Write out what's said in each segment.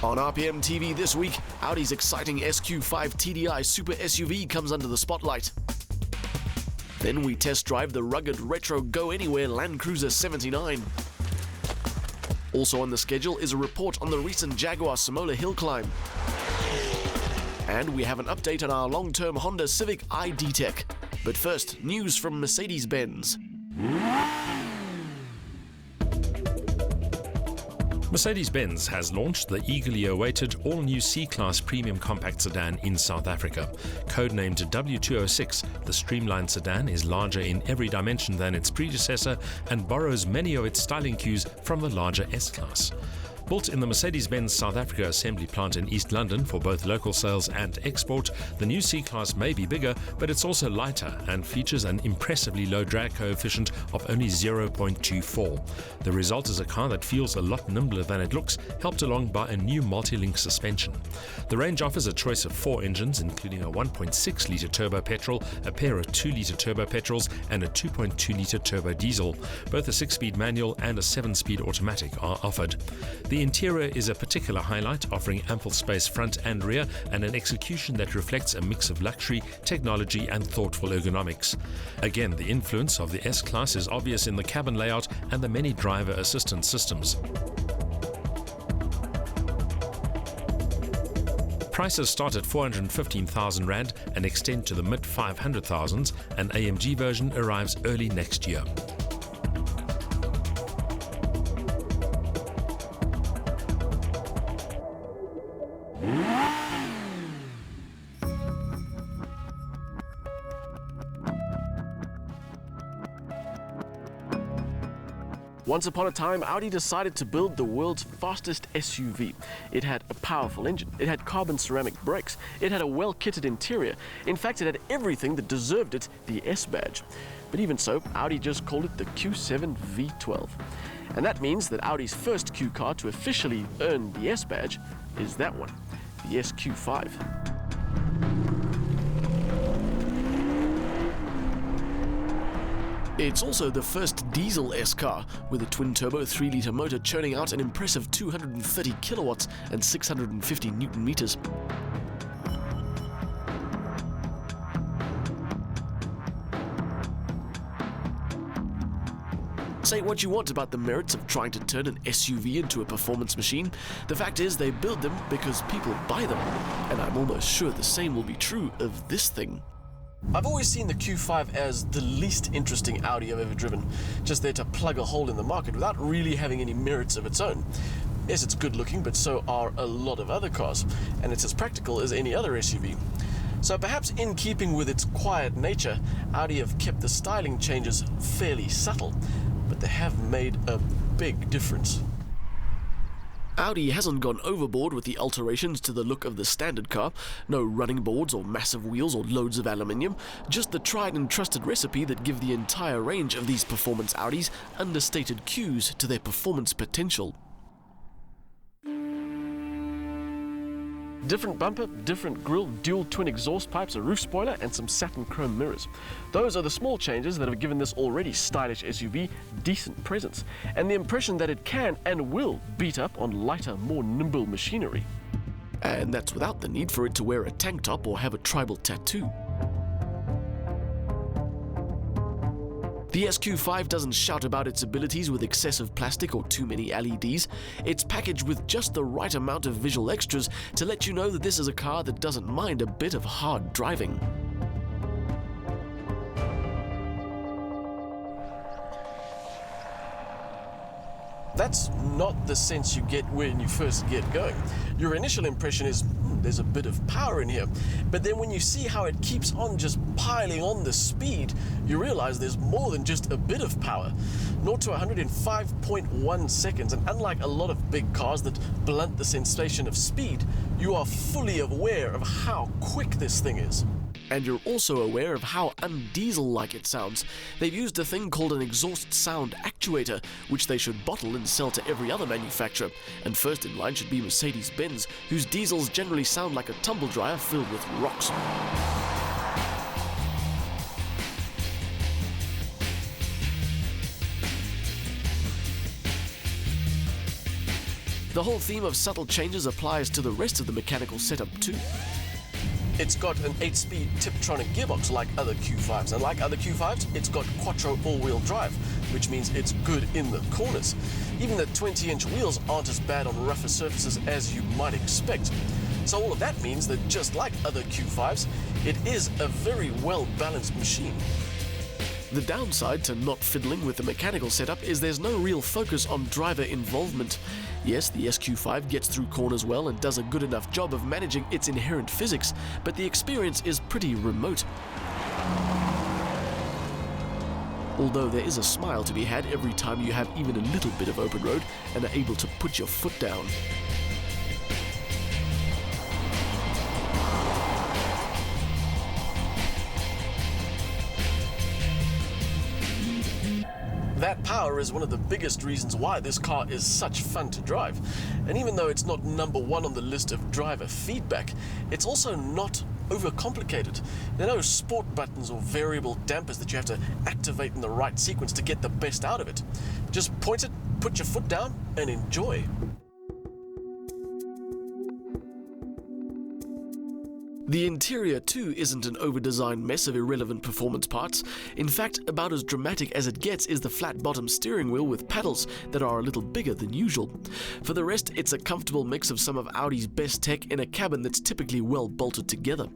On RPM TV this week, Audi's exciting SQ5 TDI super SUV comes under the spotlight. Then we test drive the rugged retro go-anywhere Land Cruiser 79. Also on the schedule is a report on the recent Jaguar Simola Hillclimb. And we have an update on our long-term Honda Civic ID Tech. But first, news from Mercedes-Benz. Mercedes-Benz has launched the eagerly awaited all-new C-Class premium compact sedan in South Africa. Codenamed W206, the streamlined sedan is larger in every dimension than its predecessor and borrows many of its styling cues from the larger S-Class. Built in the Mercedes-Benz South Africa assembly plant in East London for both local sales and export, the new C-Class may be bigger, but it's also lighter and features an impressively low drag coefficient of only 0.24. The result is a car that feels a lot nimbler than it looks, helped along by a new multi-link suspension. The range offers a choice of 4 engines, including a 1.6-litre turbo petrol, a pair of 2-litre turbo petrols, and a 2.2-litre turbo diesel. Both a 6-speed manual and a 7-speed automatic are offered. The interior is a particular highlight, offering ample space front and rear and an execution that reflects a mix of luxury, technology and thoughtful ergonomics. Again, the influence of the S-Class is obvious in the cabin layout and the many driver assistance systems. Prices start at 415,000 Rand and extend to the mid-500,000s. An AMG version arrives early next year. Once upon a time, Audi decided to build the world's fastest SUV. It had a powerful engine, it had carbon ceramic brakes, it had a well-kitted interior. In fact, it had everything that deserved it, the S badge. But even so, Audi just called it the Q7 V12. And that means that Audi's first Q car to officially earn the S badge is that one, the SQ5. It's also the first diesel S car, with a twin-turbo 3-litre motor churning out an impressive 230 kilowatts and 650 newton meters. Say what you want about the merits of trying to turn an SUV into a performance machine. The fact is they build them because people buy them, and I'm almost sure the same will be true of this thing. I've always seen the Q5 as the least interesting Audi I've ever driven, just there to plug a hole in the market without really having any merits of its own. Yes, it's good looking, but so are a lot of other cars, and it's as practical as any other SUV. So perhaps in keeping with its quiet nature, Audi have kept the styling changes fairly subtle, but they have made a big difference. Audi hasn't gone overboard with the alterations to the look of the standard car. No running boards or massive wheels or loads of aluminium, just the tried and trusted recipe that give the entire range of these performance Audis understated cues to their performance potential. Different bumper, different grille, dual twin exhaust pipes, a roof spoiler and some satin chrome mirrors. Those are the small changes that have given this already stylish SUV decent presence, and the impression that it can and will beat up on lighter, more nimble machinery. And that's without the need for it to wear a tank top or have a tribal tattoo. The SQ5 doesn't shout about its abilities with excessive plastic or too many LEDs. It's packaged with just the right amount of visual extras to let you know that this is a car that doesn't mind a bit of hard driving. That's not the sense you get when you first get going. Your initial impression is, there's a bit of power in here. But then when you see how it keeps on just piling on the speed, you realize there's more than just a bit of power. 0 to 100 in 5.1 seconds, and unlike a lot of big cars that blunt the sensation of speed, you are fully aware of how quick this thing is. And you're also aware of how un-diesel-like it sounds. They've used a thing called an exhaust sound actuator, which they should bottle and sell to every other manufacturer. And first in line should be Mercedes-Benz, whose diesels generally sound like a tumble dryer filled with rocks. The whole theme of subtle changes applies to the rest of the mechanical setup too. It's got an 8-speed Tiptronic gearbox like other Q5s, and like other Q5s, it's got quattro all-wheel drive, which means it's good in the corners. Even the 20-inch wheels aren't as bad on rougher surfaces as you might expect. So all of that means that just like other Q5s, it is a very well-balanced machine. The downside to not fiddling with the mechanical setup is there's no real focus on driver involvement. Yes, the SQ5 gets through corners well and does a good enough job of managing its inherent physics, but the experience is pretty remote. Although there is a smile to be had every time you have even a little bit of open road and are able to put your foot down. That power is one of the biggest reasons why this car is such fun to drive. And even though it's not number one on the list of driver feedback, it's also not overcomplicated. There are no sport buttons or variable dampers that you have to activate in the right sequence to get the best out of it. Just point it, put your foot down, and enjoy. The interior too isn't an over-designed mess of irrelevant performance parts. In fact, about as dramatic as it gets is the flat-bottom steering wheel with paddles that are a little bigger than usual. For the rest, it's a comfortable mix of some of Audi's best tech in a cabin that's typically well bolted together.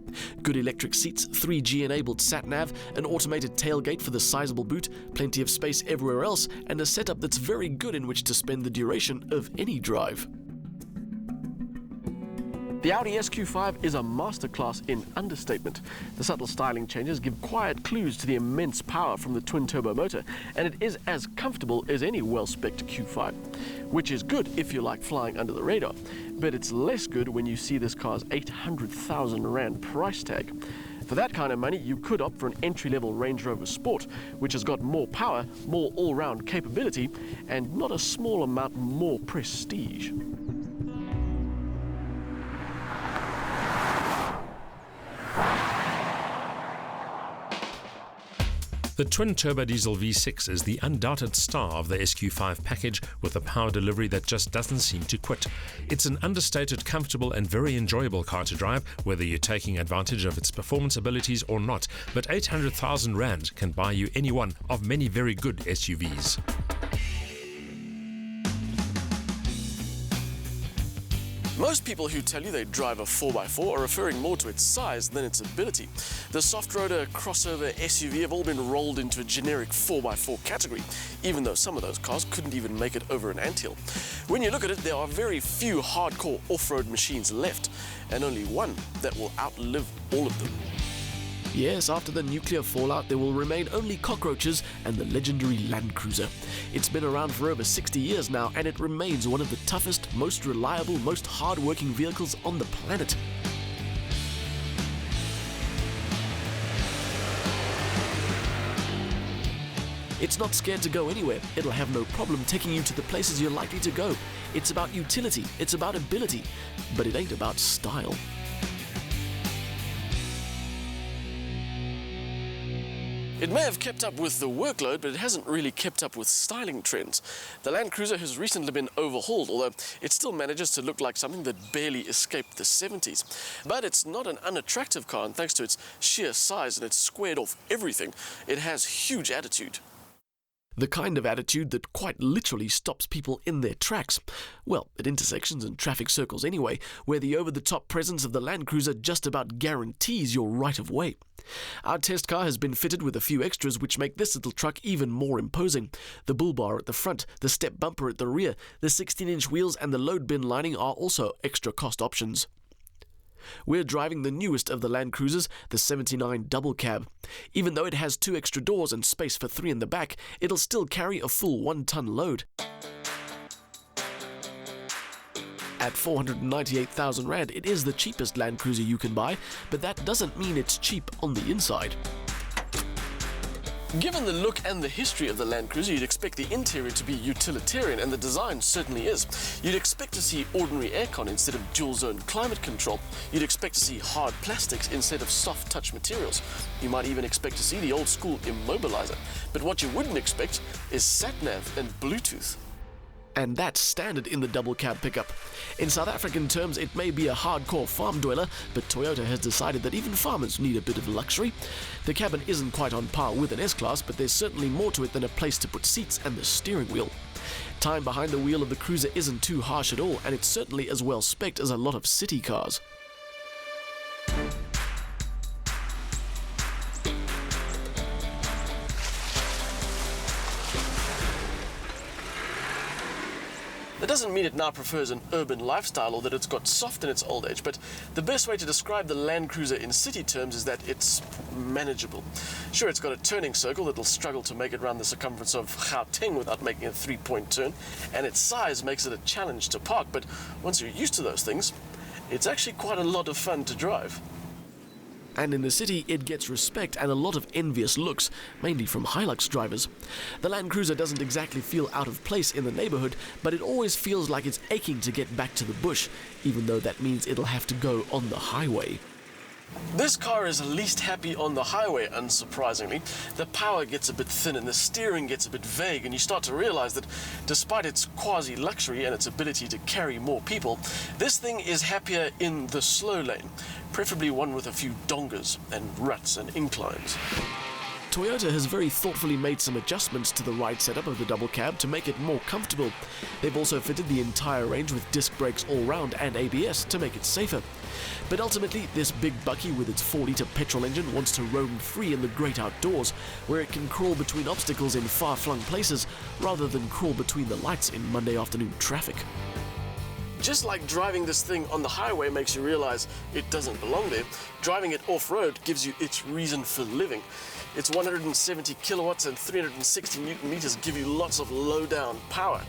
Good electric seats, 3G-enabled sat-nav, an automated tailgate for the sizable boot, plenty of space everywhere else, and a setup that's very good in which to spend the duration of any drive. The Audi SQ5 is a masterclass in understatement. The subtle styling changes give quiet clues to the immense power from the twin-turbo motor, and it is as comfortable as any well-spec'd Q5, which is good if you like flying under the radar, but it's less good when you see this car's 800,000 Rand price tag. For that kind of money, you could opt for an entry-level Range Rover Sport, which has got more power, more all-round capability, and not a small amount more prestige. The twin-turbo diesel V6 is the undoubted star of the SQ5 package, with a power delivery that just doesn't seem to quit. It's an understated, comfortable and very enjoyable car to drive, whether you're taking advantage of its performance abilities or not, but 800,000 Rand can buy you any one of many very good SUVs. Most people who tell you they drive a 4x4 are referring more to its size than its ability. The soft-roader, crossover, SUV have all been rolled into a generic 4x4 category, even though some of those cars couldn't even make it over an anthill. When you look at it, there are very few hardcore off-road machines left, and only one that will outlive all of them. Yes, after the nuclear fallout, there will remain only cockroaches and the legendary Land Cruiser. It's been around for over 60 years now, and it remains one of the toughest, most reliable, most hard-working vehicles on the planet. It's not scared to go anywhere. It'll have no problem taking you to the places you're likely to go. It's about utility, it's about ability, but it ain't about style. It may have kept up with the workload, but it hasn't really kept up with styling trends. The Land Cruiser has recently been overhauled, although it still manages to look like something that barely escaped the 70s. But it's not an unattractive car, and thanks to its sheer size and its squared off everything, it has huge attitude. The kind of attitude that quite literally stops people in their tracks. Well, at intersections and traffic circles anyway, where the over-the-top presence of the Land Cruiser just about guarantees your right of way. Our test car has been fitted with a few extras which make this little truck even more imposing. The bull bar at the front, the step bumper at the rear, the 16-inch wheels and the load bin lining are also extra cost options. We're driving the newest of the Land Cruisers, the 79 double cab. Even though it has 2 extra doors and space for 3 in the back, it'll still carry a full 1-ton load. At 498,000 Rand, it is the cheapest Land Cruiser you can buy, but that doesn't mean it's cheap on the inside. Given the look and the history of the Land Cruiser, you'd expect the interior to be utilitarian, and the design certainly is. You'd expect to see ordinary aircon instead of dual-zone climate control. You'd expect to see hard plastics instead of soft-touch materials. You might even expect to see the old-school immobilizer. But what you wouldn't expect is sat-nav and Bluetooth. And that's standard in the double cab pickup. In South African terms, it may be a hardcore farm dweller, but Toyota has decided that even farmers need a bit of luxury. The cabin isn't quite on par with an S-Class, but there's certainly more to it than a place to put seats and the steering wheel. Time behind the wheel of the Cruiser isn't too harsh at all, and it's certainly as well spec'd as a lot of city cars. That doesn't mean it now prefers an urban lifestyle or that it's got soft in its old age, but the best way to describe the Land Cruiser in city terms is that it's manageable. Sure, it's got a turning circle that'll struggle to make it around the circumference of Gauteng without making a 3-point turn, and its size makes it a challenge to park, but once you're used to those things, it's actually quite a lot of fun to drive. And in the city, it gets respect and a lot of envious looks, mainly from Hilux drivers. The Land Cruiser doesn't exactly feel out of place in the neighborhood, but it always feels like it's aching to get back to the bush, even though that means it'll have to go on the highway. This car is least happy on the highway, unsurprisingly. The power gets a bit thin and the steering gets a bit vague, and you start to realize that despite its quasi-luxury and its ability to carry more people, this thing is happier in the slow lane, preferably one with a few dongers and ruts and inclines. Toyota has very thoughtfully made some adjustments to the ride setup of the double cab to make it more comfortable. They've also fitted the entire range with disc brakes all round and ABS to make it safer. But ultimately, this big bucky with its 4-litre petrol engine wants to roam free in the great outdoors, where it can crawl between obstacles in far-flung places rather than crawl between the lights in Monday afternoon traffic. Just like driving this thing on the highway makes you realize it doesn't belong there, driving it off-road gives you its reason for living. Its 170 kilowatts and 360 newton meters give you lots of low-down power.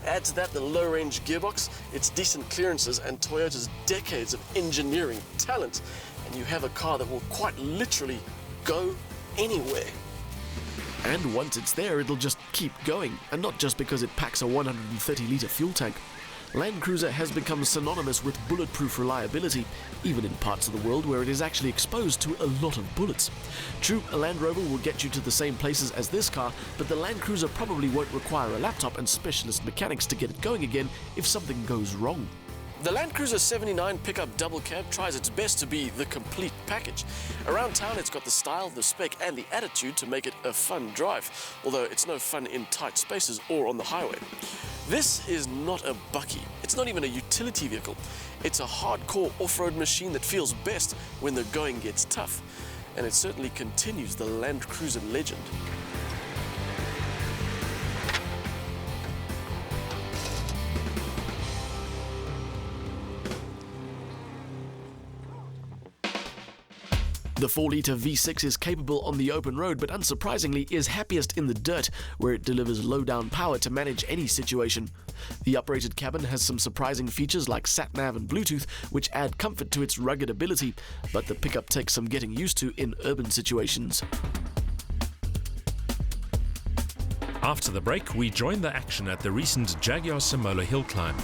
Add to that the low-range gearbox, its decent clearances, and Toyota's decades of engineering talent, and you have a car that will quite literally go anywhere. And once it's there, it'll just keep going, and not just because it packs a 130-litre fuel tank. Land Cruiser has become synonymous with bulletproof reliability, even in parts of the world where it is actually exposed to a lot of bullets. True, a Land Rover will get you to the same places as this car, but the Land Cruiser probably won't require a laptop and specialist mechanics to get it going again if something goes wrong. The Land Cruiser 79 pickup double cab tries its best to be the complete package. Around town, it's got the style, the spec, and the attitude to make it a fun drive, although it's no fun in tight spaces or on the highway. This is not a bucky. It's not even a utility vehicle. It's a hardcore off-road machine that feels best when the going gets tough. And it certainly continues the Land Cruiser legend. The 4-litre V6 is capable on the open road, but unsurprisingly is happiest in the dirt, where it delivers low-down power to manage any situation. The uprated cabin has some surprising features like sat-nav and Bluetooth, which add comfort to its rugged ability, but the pickup takes some getting used to in urban situations. After the break, we join the action at the recent Jaguar Simola Hillclimb.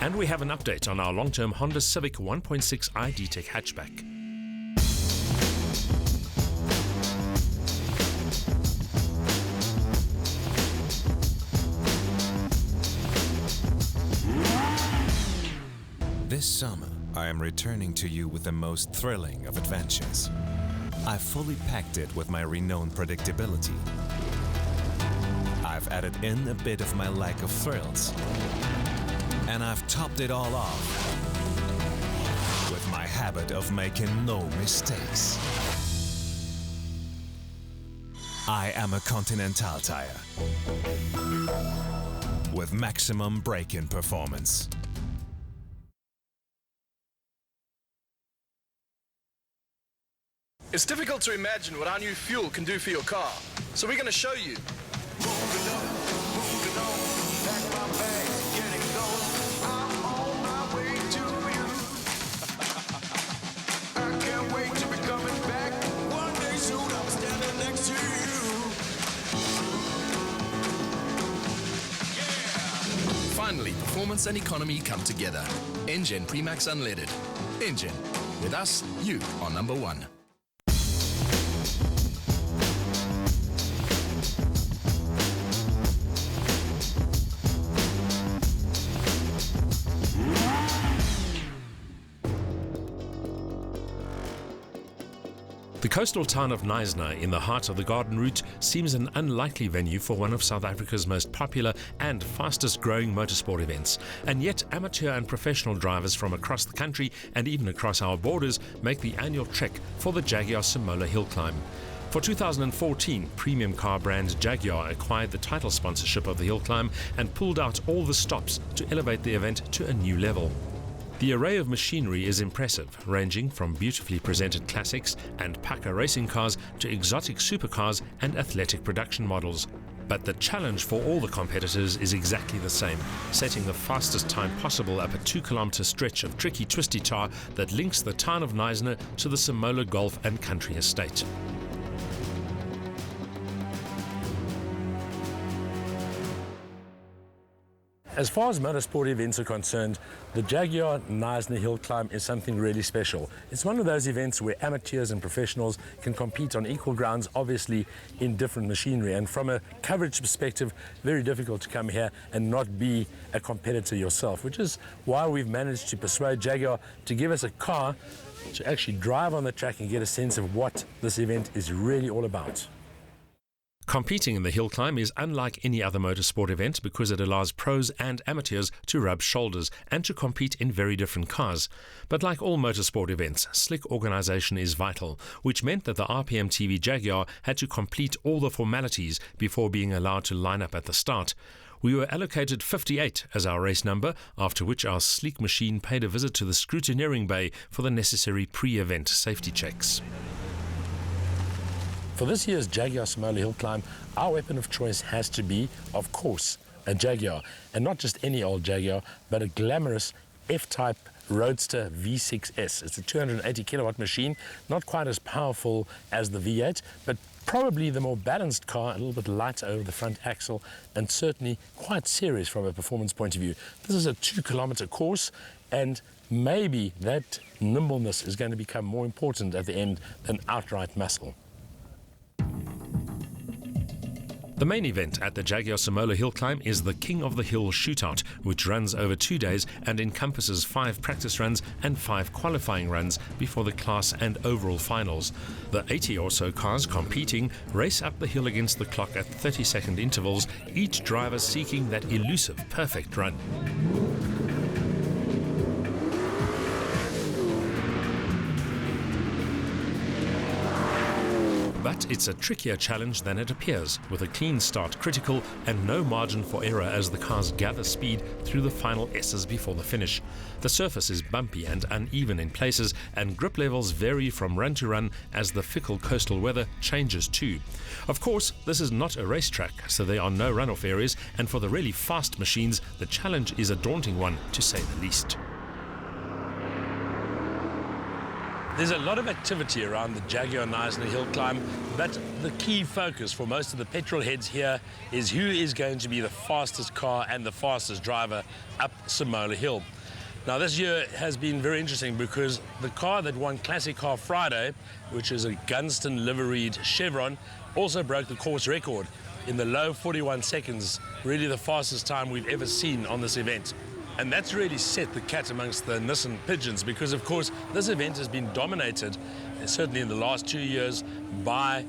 And we have an update on our long-term Honda Civic 1.6 ID-Tech hatchback. This summer, I am returning to you with the most thrilling of adventures. I've fully packed it with my renowned predictability. I've added in a bit of my lack of thrills. And I've topped it all off with my habit of making no mistakes. I am a Continental tire with maximum braking performance. It's difficult to imagine what our new fuel can do for your car, so we're going to show you. Finally, performance and economy come together. Engine Premax Unleaded. Engine. With us, you are number one. coastal town of Knysna in the heart of the Garden Route seems an unlikely venue for one of South Africa's most popular and fastest growing motorsport events. And yet amateur and professional drivers from across the country and even across our borders make the annual trek for the Jaguar Simola Hillclimb. For 2014, premium car brand Jaguar acquired the title sponsorship of the Hillclimb and pulled out all the stops to elevate the event to a new level. The array of machinery is impressive, ranging from beautifully presented classics and Paca racing cars to exotic supercars and athletic production models. But the challenge for all the competitors is exactly the same, setting the fastest time possible up a 2-kilometer stretch of tricky twisty tar that links the town of Knysna to the Simola Golf and Country Estate. As far as motorsport events are concerned, the Jaguar Knysna Hillclimb is something really special. It's one of those events where amateurs and professionals can compete on equal grounds, obviously in different machinery. And from a coverage perspective, very difficult to come here and not be a competitor yourself, which is why we've managed to persuade Jaguar to give us a car to actually drive on the track and get a sense of what this event is really all about. Competing in the hill climb is unlike any other motorsport event because it allows pros and amateurs to rub shoulders and to compete in very different cars. But like all motorsport events, slick organisation is vital, which meant that the RPM TV Jaguar had to complete all the formalities before being allowed to line up at the start. We were allocated 58 as our race number, after which our sleek machine paid a visit to the scrutineering bay for the necessary pre-event safety checks. For this year's Jaguar Simola Hillclimb, our weapon of choice has to be, of course, a Jaguar. And not just any old Jaguar, but a glamorous F-Type Roadster V6S. It's a 280 kilowatt machine, not quite as powerful as the V8, but probably the more balanced car, a little bit lighter over the front axle, and certainly quite serious from a performance point of view. This is a 2-kilometer course, and maybe that nimbleness is going to become more important at the end than outright muscle. The main event at the Jaguar Simola Hillclimb is the King of the Hill Shootout, which runs over 2 days and encompasses 5 practice runs and 5 qualifying runs before the class and overall finals. The 80 or so cars competing race up the hill against the clock at 30-second intervals, each driver seeking that elusive perfect run. But it's a trickier challenge than it appears, with a clean start critical and no margin for error as the cars gather speed through the final S's before the finish. The surface is bumpy and uneven in places, and grip levels vary from run to run as the fickle coastal weather changes too. Of course, this is not a racetrack, so there are no runoff areas, and for the really fast machines, the challenge is a daunting one, to say the least. There's a lot of activity around the Jaguar Knysna Hillclimb, but the key focus for most of the petrol heads here is who is going to be the fastest car and the fastest driver up Simola Hill. Now this year has been very interesting because the car that won Classic Car Friday, which is a Gunston liveried Chevron, also broke the course record in the low 41 seconds, really the fastest time we've ever seen on this event. And that's really set the cat amongst the Nissan pigeons because, of course, this event has been dominated, certainly in the last 2 years, by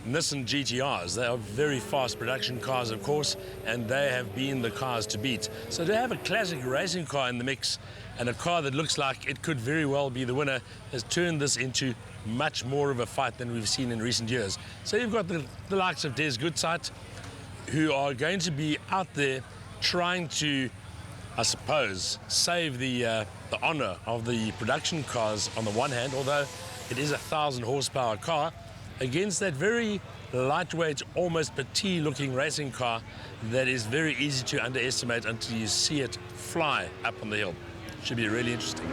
Nissan GTRs. They are very fast production cars, of course, and they have been the cars to beat. So to have a classic racing car in the mix and a car that looks like it could very well be the winner has turned this into much more of a fight than we've seen in recent years. So you've got the likes of Des Goodsite, who are going to be out there trying to, I suppose, save the honour of the production cars on the one hand, although it is a 1,000 horsepower car, against that very lightweight, almost petite looking racing car that is very easy to underestimate until you see it fly up on the hill. Should be really interesting.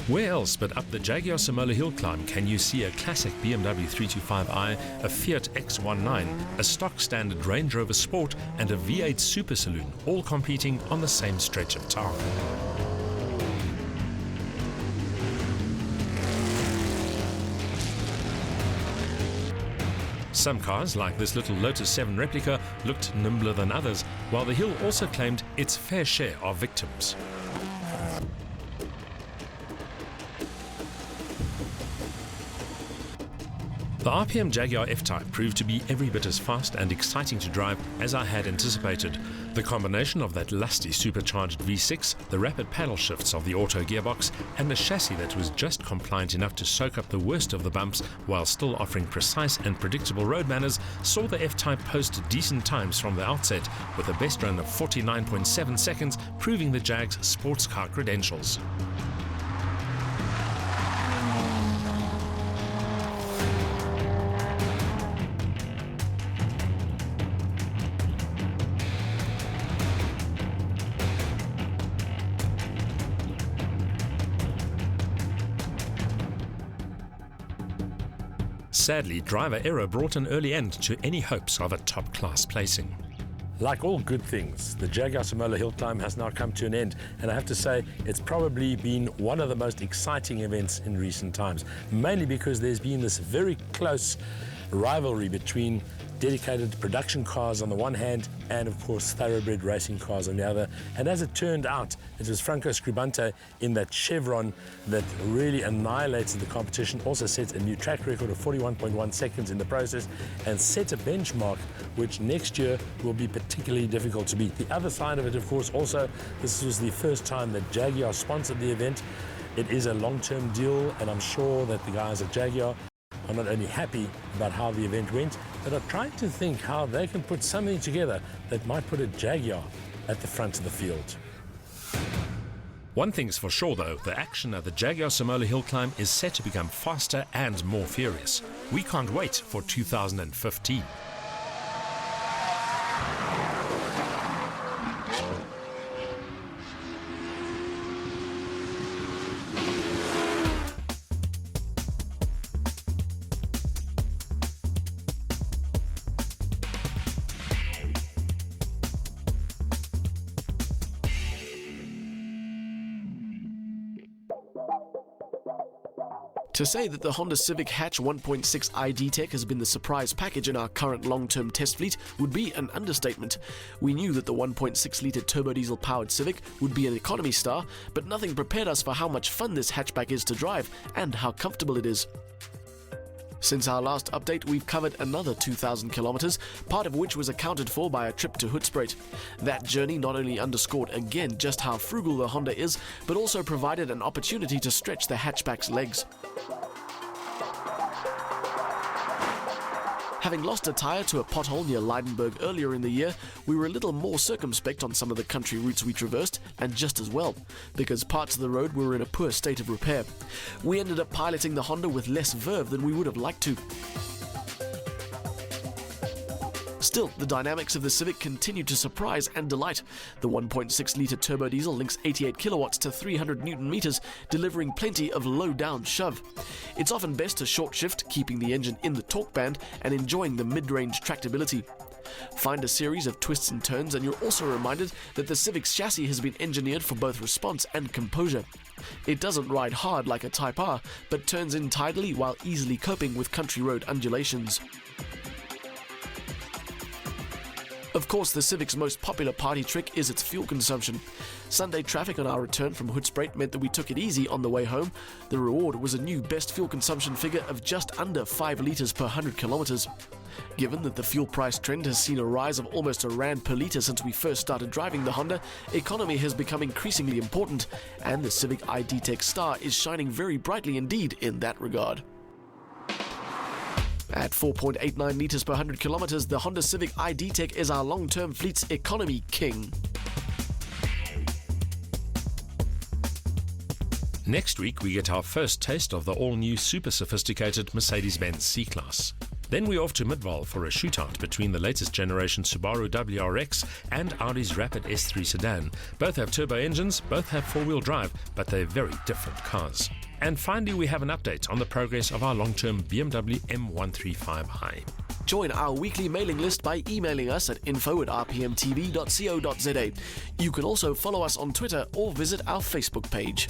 Where else but up the Jaguar Simola Hillclimb can you see a classic BMW 325i, a Fiat X19, a stock standard Range Rover Sport and a V8 Super Saloon, all competing on the same stretch of tar. Some cars, like this little Lotus 7 replica, looked nimbler than others, while the Hill also claimed its fair share of victims. The RPM Jaguar F-Type proved to be every bit as fast and exciting to drive as I had anticipated. The combination of that lusty supercharged V6, the rapid paddle shifts of the auto gearbox, and a chassis that was just compliant enough to soak up the worst of the bumps while still offering precise and predictable road manners saw the F-Type post decent times from the outset, with a best run of 49.7 seconds, proving the Jag's sports car credentials. Sadly, driver error brought an early end to any hopes of a top-class placing. Like all good things, the Jaguar Simola Hillclimb has now come to an end, and I have to say it's probably been one of the most exciting events in recent times, mainly because there's been this very close rivalry between dedicated production cars on the one hand and of course thoroughbred racing cars on the other. And as it turned out, it was Franco Scribante in that Chevron that really annihilated the competition, also set a new track record of 41.1 seconds in the process, and set a benchmark which next year will be particularly difficult to beat. The other side of it, of course, also, this was the first time that Jaguar sponsored the event. It is a long-term deal, and I'm sure that the guys at Jaguar are not only happy about how the event went, but are trying to think how they can put something together that might put a Jaguar at the front of the field. One thing's for sure though, the action at the Jaguar Simola Hillclimb is set to become faster and more furious. We can't wait for 2015. To say that the Honda Civic Hatch 1.6 ID Tech has been the surprise package in our current long-term test fleet would be an understatement. We knew that the 1.6-litre turbo-diesel-powered Civic would be an economy star, but nothing prepared us for how much fun this hatchback is to drive and how comfortable it is. Since our last update, we've covered another 2,000 kilometers, part of which was accounted for by a trip to Hoedspruit. That journey not only underscored again just how frugal the Honda is, but also provided an opportunity to stretch the hatchback's legs. Having lost a tyre to a pothole near Leidenberg earlier in the year, we were a little more circumspect on some of the country routes we traversed, and just as well, because parts of the road were in a poor state of repair. We ended up piloting the Honda with less verve than we would have liked to. Still, the dynamics of the Civic continue to surprise and delight. The 1.6-litre turbo diesel links 88 kilowatts to 300 newton meters, delivering plenty of low-down shove. It's often best to short shift, keeping the engine in the torque band and enjoying the mid-range tractability. Find a series of twists and turns, and you're also reminded that the Civic's chassis has been engineered for both response and composure. It doesn't ride hard like a Type R, but turns in tidily while easily coping with country road undulations. Of course, the Civic's most popular party trick is its fuel consumption. Sunday traffic on our return from Hoedspruit meant that we took it easy on the way home. The reward was a new best fuel consumption figure of just under 5 litres per 100 kilometres. Given that the fuel price trend has seen a rise of almost R1 per litre since we first started driving the Honda, economy has become increasingly important, and the Civic ID Tech Star is shining very brightly indeed in that regard. At 4.89 litres per 100 kilometres, the Honda Civic ID Tech is our long-term fleet's economy king. Next week, we get our first taste of the all-new super sophisticated Mercedes-Benz C-Class. Then we're off to Midval for a shootout between the latest generation Subaru WRX and Audi's Rapid S3 sedan. Both have turbo engines, both have four-wheel drive, but they're very different cars. And finally, we have an update on the progress of our long-term BMW M135i. Join our weekly mailing list by emailing us at info@rpmtv.co.za. You can also follow us on Twitter or visit our Facebook page.